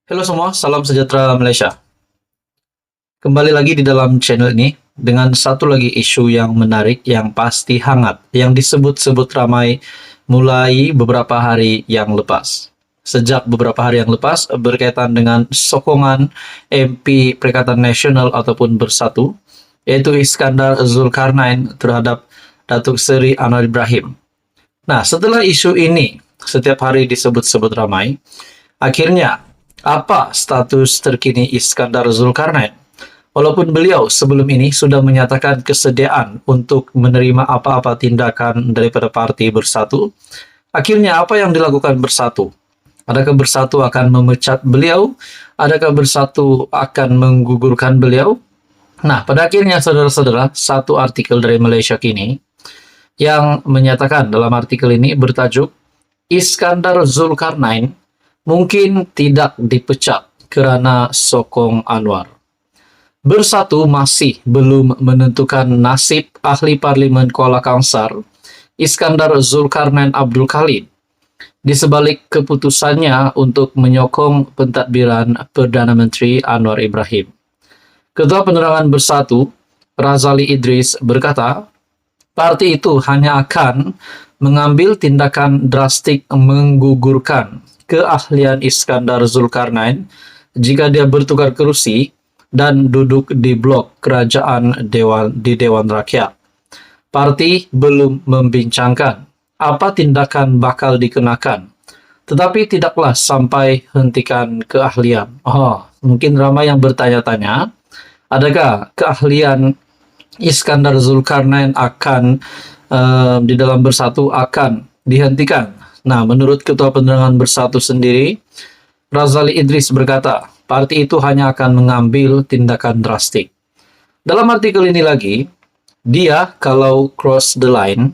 Halo semua, salam sejahtera Malaysia. Kembali lagi di dalam channel ini dengan satu lagi isu yang menarik yang pasti hangat yang disebut-sebut ramai mulai beberapa hari yang lepas. Sejak beberapa hari yang lepas berkaitan dengan sokongan MP Perikatan Nasional ataupun Bersatu, yaitu Iskandar Zulkarnain terhadap Datuk Seri Anwar Ibrahim. Nah, setelah isu ini setiap hari disebut-sebut ramai, akhirnya apa status terkini Iskandar Zulkarnain? Walaupun beliau sebelum ini sudah menyatakan kesediaan untuk menerima apa-apa tindakan daripada parti Bersatu, akhirnya apa yang dilakukan Bersatu? Adakah Bersatu akan memecat beliau? Adakah Bersatu akan menggugurkan beliau? Nah, pada akhirnya saudara-saudara, satu artikel dari Malaysia Kini yang menyatakan dalam artikel ini bertajuk Iskandar Zulkarnain mungkin tidak dipecat kerana sokong Anwar. Bersatu masih belum menentukan nasib ahli parlimen Kuala Kangsar, Iskandar Zulkarnain Abdul Khalid, di sebalik keputusannya untuk menyokong pentadbiran Perdana Menteri Anwar Ibrahim. Ketua Penerangan Bersatu, Razali Idris, berkata, parti itu hanya akan mengambil tindakan drastik menggugurkan keahlian Iskandar Zulkarnain jika dia bertukar kerusi dan duduk di blok kerajaan di Dewan Rakyat. Parti belum membincangkan apa tindakan bakal dikenakan, tetapi tidaklah sampai hentikan keahlian. Mungkin ramai yang bertanya-tanya, adakah keahlian Iskandar Zulkarnain akan di dalam Bersatu akan dihentikan? Nah, menurut Ketua Penerangan Bersatu sendiri, Razali Idris berkata, parti itu hanya akan mengambil tindakan drastik. Dalam artikel ini lagi, dia kalau cross the line,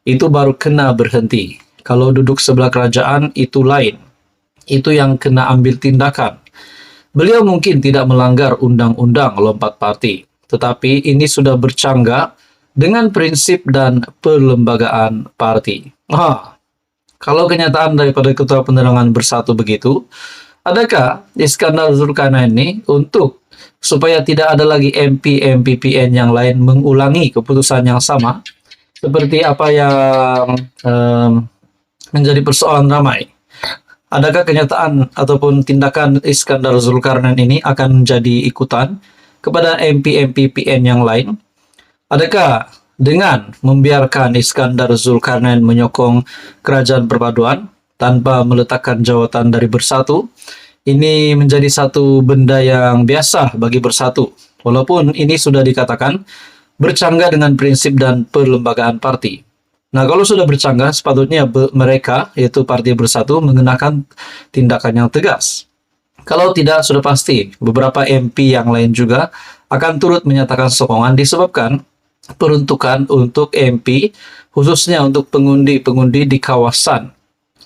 itu baru kena berhenti. Kalau duduk sebelah kerajaan, itu lain. Itu yang kena ambil tindakan. Beliau mungkin tidak melanggar undang-undang lompat parti, tetapi ini sudah bercanggah dengan prinsip dan perlembagaan parti. Kalau kenyataan daripada Ketua Penerangan Bersatu begitu, adakah Iskandar Zulkarnain ini untuk supaya tidak ada lagi MP-MPPN yang lain mengulangi keputusan yang sama seperti apa yang menjadi persoalan ramai? Adakah kenyataan ataupun tindakan Iskandar Zulkarnain ini akan menjadi ikutan kepada MP-MPPN yang lain? Adakah dengan membiarkan Iskandar Zulkarnain menyokong kerajaan perpaduan tanpa meletakkan jawatan dari Bersatu, ini menjadi satu benda yang biasa bagi Bersatu, walaupun ini sudah dikatakan bercanggah dengan prinsip dan perlembagaan parti. Nah, kalau sudah bercanggah, sepatutnya mereka, yaitu Parti Bersatu, mengenakan tindakan yang tegas. Kalau tidak, sudah pasti beberapa MP yang lain juga akan turut menyatakan sokongan disebabkan peruntukan untuk MP, khususnya untuk pengundi-pengundi di kawasan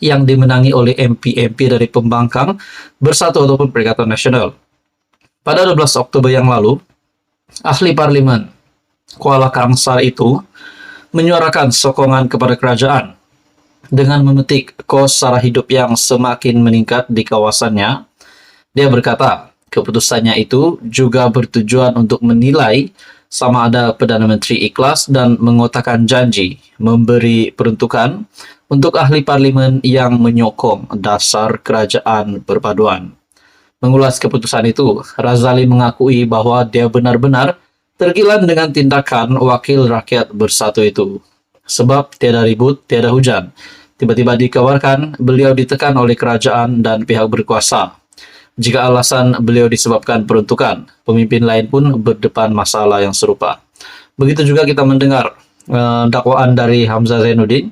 yang dimenangi oleh MP-MP dari pembangkang Bersatu ataupun Perikatan Nasional. Pada 12 Oktober yang lalu, ahli parlimen Kuala Kangsar itu menyuarakan sokongan kepada kerajaan dengan memetik kos sara hidup yang semakin meningkat di kawasannya. Dia berkata, keputusannya itu juga bertujuan untuk menilai sama ada Perdana Menteri ikhlas dan mengotakkan janji memberi peruntukan untuk ahli parlimen yang menyokong dasar kerajaan perpaduan. Mengulas keputusan itu, Razali mengakui bahwa dia benar-benar tergilan dengan tindakan wakil rakyat Bersatu itu. Sebab tiada ribut, tiada hujan. Tiba-tiba dikabarkan beliau ditekan oleh kerajaan dan pihak berkuasa. Jika alasan beliau disebabkan peruntukan, pemimpin lain pun berdepan masalah yang serupa. Begitu juga kita mendengar dakwaan dari Hamzah Zainuddin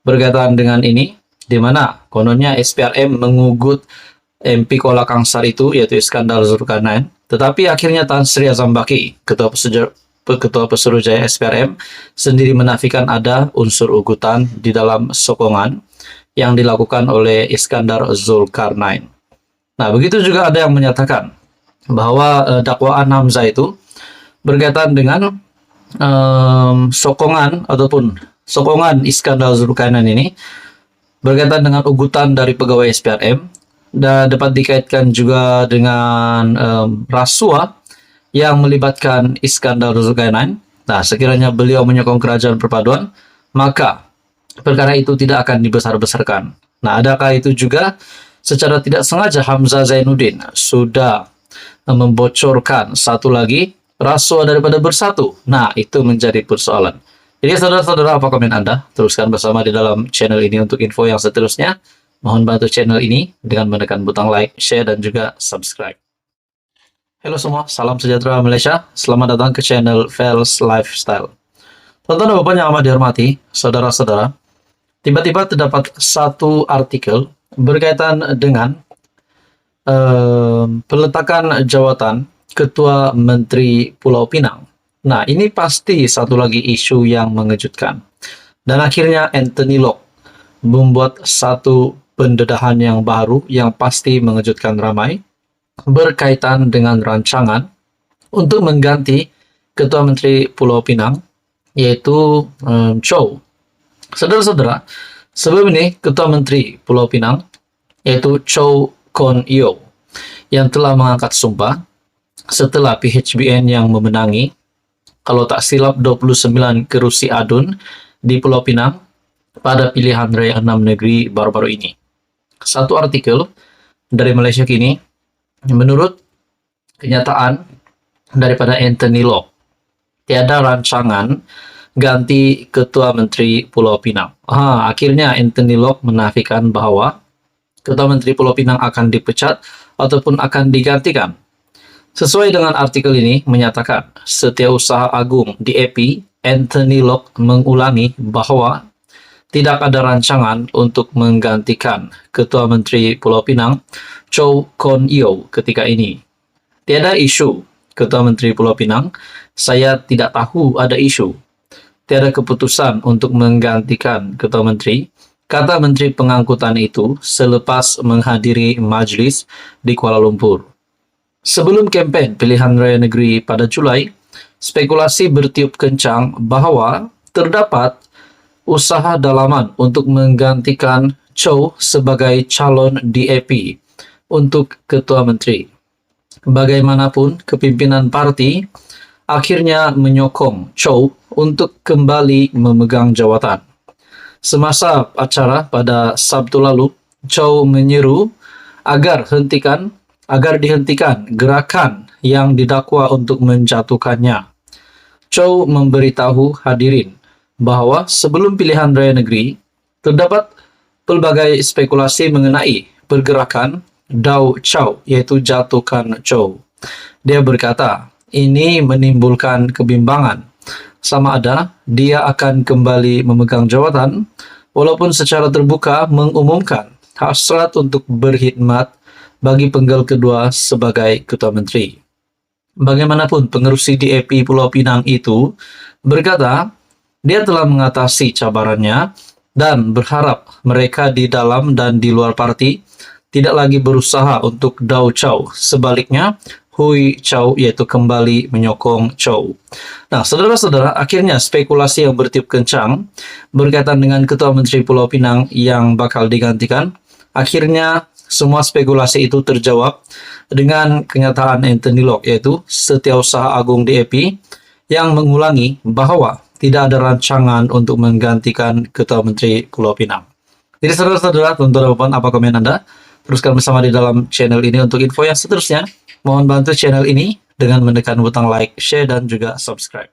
berkaitan dengan ini, di mana kononnya SPRM mengugut MP Kuala Kangsar itu, yaitu Iskandar Zulkarnain, tetapi akhirnya Tan Sri Azam Baki, Ketua Pesuruhjaya SPRM, sendiri menafikan ada unsur ugutan di dalam sokongan yang dilakukan oleh Iskandar Zulkarnain. Nah, begitu juga ada yang menyatakan bahwa dakwaan Hamzah itu berkaitan dengan sokongan ataupun sokongan Iskandar Zulkarnain ini berkaitan dengan ugutan dari pegawai SPRM dan dapat dikaitkan juga dengan rasuah yang melibatkan Iskandar Zulkarnain. Nah, sekiranya beliau menyokong kerajaan perpaduan, maka perkara itu tidak akan dibesar-besarkan. Nah, adakah itu juga secara tidak sengaja Hamzah Zainuddin sudah membocorkan satu lagi rasuah daripada Bersatu? Nah, itu menjadi persoalan. Jadi saudara-saudara, apa komen Anda? Teruskan bersama di dalam channel ini untuk info yang seterusnya. Mohon bantu channel ini dengan menekan butang like, share, dan juga subscribe. Halo semua, salam sejahtera Malaysia. Selamat datang ke channel Fels Lifestyle. Tonton dan Bapak yang amat dihormati, saudara-saudara, tiba-tiba terdapat satu artikel berkaitan dengan peletakan jawatan Ketua Menteri Pulau Pinang. Nah, ini pasti satu lagi isu yang mengejutkan. Dan akhirnya Anthony Locke membuat satu pendedahan yang baru yang pasti mengejutkan ramai berkaitan dengan rancangan untuk mengganti Ketua Menteri Pulau Pinang, yaitu Chow. Saudara-saudara, sebelum ini Ketua Menteri Pulau Pinang, yaitu Chow Kon Yeow, yang telah mengangkat sumpah setelah PHBN yang memenangi, kalau tak silap, 29 kerusi adun di Pulau Pinang pada pilihan raya 6 negeri baru-baru ini. Satu artikel dari Malaysia Kini, menurut kenyataan daripada Anthony Locke, tiada rancangan ganti Ketua Menteri Pulau Pinang. Akhirnya Anthony Locke menafikan bahwa Ketua Menteri Pulau Pinang akan dipecat ataupun akan digantikan. Sesuai dengan artikel ini menyatakan, Setiausaha Agung DAP Anthony Locke mengulangi bahwa tidak ada rancangan untuk menggantikan Ketua Menteri Pulau Pinang, Chow Kon Yeow ketika ini. Tiada isu Ketua Menteri Pulau Pinang, saya tidak tahu ada isu. Tiada keputusan untuk menggantikan Ketua Menteri, kata Menteri Pengangkutan itu selepas menghadiri majlis di Kuala Lumpur. Sebelum kempen pilihan raya negeri pada Julai, spekulasi bertiup kencang bahwa terdapat usaha dalaman untuk menggantikan Chow sebagai calon DAP untuk Ketua Menteri. Bagaimanapun, kepimpinan parti akhirnya menyokong Chow untuk kembali memegang jawatan. Semasa acara pada Sabtu lalu, Chow menyeru agar dihentikan gerakan yang didakwa untuk menjatuhkannya. Chow memberitahu hadirin bahwa sebelum pilihan raya negeri, terdapat pelbagai spekulasi mengenai pergerakan Dau Chow, yaitu jatuhkan Chow. Dia berkata, ini menimbulkan kebimbangan, sama ada dia akan kembali memegang jawatan, walaupun secara terbuka mengumumkan hasrat untuk berkhidmat bagi penggal kedua sebagai Ketua Menteri. Bagaimanapun, pengerusi DAP Pulau Pinang itu berkata, dia telah mengatasi cabarannya dan berharap mereka di dalam dan di luar parti tidak lagi berusaha untuk Dau Chow. Sebaliknya, Hui Chow, yaitu kembali menyokong Chow. Nah, saudara-saudara, akhirnya spekulasi yang bertiup kencang berkaitan dengan Ketua Menteri Pulau Pinang yang bakal digantikan, akhirnya semua spekulasi itu terjawab dengan kenyataan Anthony Locke, yaitu Setiausaha Agung DAP, yang mengulangi bahwa tidak ada rancangan untuk menggantikan Ketua Menteri Pulau Pinang. Jadi saudara-saudara, tonton apa komen Anda? Teruskan bersama di dalam channel ini untuk info yang seterusnya. Mohon bantu channel ini dengan menekan butang like, share, dan juga subscribe.